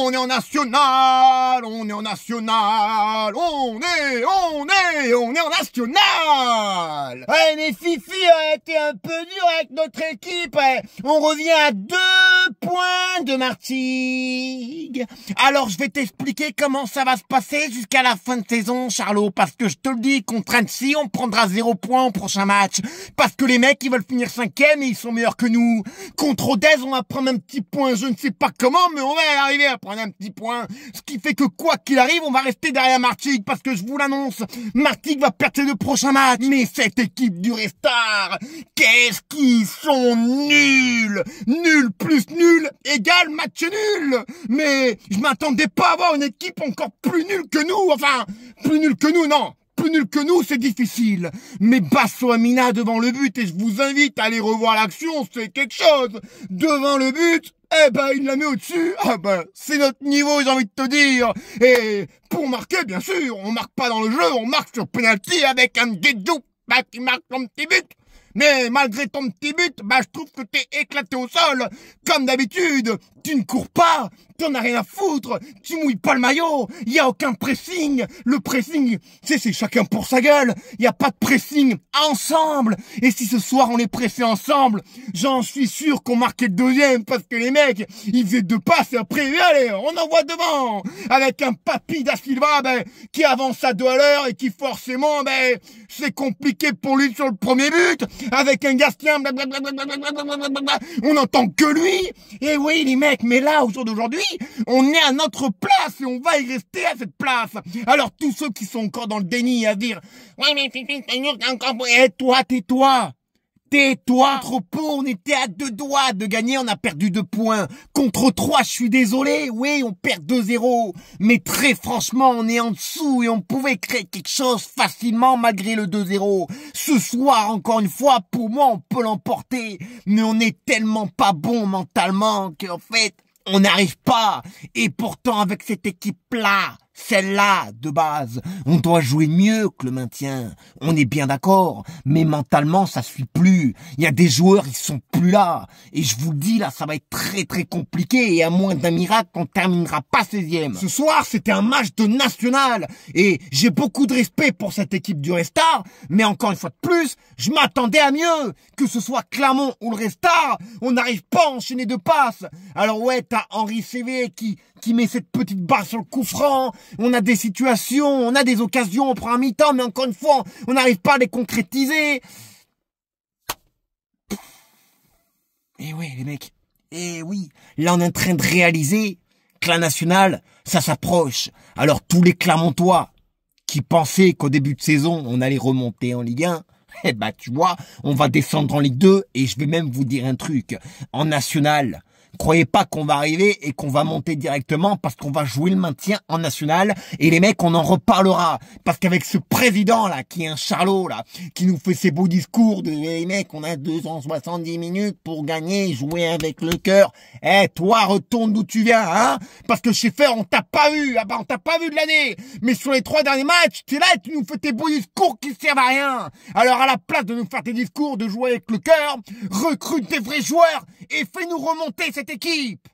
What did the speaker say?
on est en national, on est en national, on est en national. Ouais, mais Fifi a été un peu dur avec notre équipe. On revient à 2 points de Martigues. Alors, je vais t'expliquer comment ça va se passer jusqu'à la fin de saison, Charlot, parce que je te le dis, contre Annecy, on prendra 0 points au prochain match, parce que les mecs, ils veulent finir 5e et ils sont meilleurs que nous. Contre Rodez, on va prendre un petit point, je ne sais pas comment, mais on va y arriver à prendre un petit point, ce qui fait que quoi qu'il arrive, on va rester derrière Martigues, parce que je vous l'annonce, Martigues va perdre ses 2 prochains matchs. Mais cette équipe du Restart, qu'est-ce qu'ils sont nuls! Nul plus nul égale match nul! Mais je m'attendais pas à avoir une équipe encore plus nulle que nous, enfin, plus nulle que nous, non! Plus nul que nous, c'est difficile. Mais Basso Amina devant le but, et je vous invite à aller revoir l'action, c'est quelque chose. Devant le but, eh ben, il la met au-dessus. Ah ben, c'est notre niveau, j'ai envie de te dire. Et pour marquer, bien sûr, on marque pas dans le jeu, on marque sur penalty avec un Djedou qui marque ton petit but. Mais malgré ton petit but, je trouve que t'es éclaté au sol. Comme d'habitude, tu ne cours pas, t'en as rien à foutre, tu mouilles pas le maillot, il y a aucun pressing. Le pressing, c'est chacun pour sa gueule. Il y a pas de pressing ensemble. Et si ce soir on les pressait ensemble, j'en suis sûr qu'on marquait le 2e parce que les mecs, ils faisaient 2 passes et après, allez, on envoie devant. Avec un Papi da Silva, qui avance à 2 à l'heure et qui forcément, c'est compliqué pour lui sur le premier but. Avec un Gastien, on n'entend que lui. Et oui, les mecs, mais là, au jour d'aujourd'hui, on est à notre place et on va y rester à cette place. Alors, tous ceux qui sont encore dans le déni à dire, ouais, mais encore, toi, tais-toi. Tais-toi, trop peu, on était à 2 doigts de gagner, on a perdu 2 points. Contre 3, je suis désolé, oui, on perd 2-0. Mais très franchement, on est en dessous et on pouvait créer quelque chose facilement malgré le 2-0. Ce soir, encore une fois, pour moi, on peut l'emporter. Mais on est tellement pas bon mentalement qu'en fait, on n'arrive pas. Et pourtant, avec cette équipe-là, celle-là, de base, on doit jouer mieux que le maintien. On est bien d'accord, mais mentalement, ça suit plus. Il y a des joueurs, ils sont plus là. Et je vous le dis, là, ça va être très très compliqué. Et à moins d'un miracle, on terminera pas 16e. Ce soir, c'était un match de national. Et j'ai beaucoup de respect pour cette équipe du Restart. Mais encore une fois de plus, je m'attendais à mieux. Que ce soit Clermont ou le Restart, on n'arrive pas à enchaîner 2 passes. Alors ouais, t'as Henri CV qui met cette petite barre sur le coup franc. On a des situations, on a des occasions, on prend un mi-temps, mais encore une fois, on n'arrive pas à les concrétiser. Eh oui, les mecs, eh oui, là on est en train de réaliser que la nationale, ça s'approche. Alors tous les Clermontois qui pensaient qu'au début de saison, on allait remonter en Ligue 1, eh ben tu vois, on va descendre en Ligue 2, et je vais même vous dire un truc, en nationale, croyez pas qu'on va arriver et qu'on va monter directement parce qu'on va jouer le maintien en national. Et les mecs, on en reparlera. Parce qu'avec ce président-là, qui est un charlot, là, qui nous fait ses beaux discours de, les mecs, on a 270 minutes pour gagner, jouer avec le cœur. Toi, retourne d'où tu viens, hein? Parce que chez Fer, on t'a pas vu. Ah on t'a pas vu de l'année. Mais sur les 3 derniers matchs, t'es là et tu nous fais tes beaux discours qui servent à rien. Alors, à la place de nous faire tes discours, de jouer avec le cœur, recrute des vrais joueurs et fais-nous remonter cette équipe.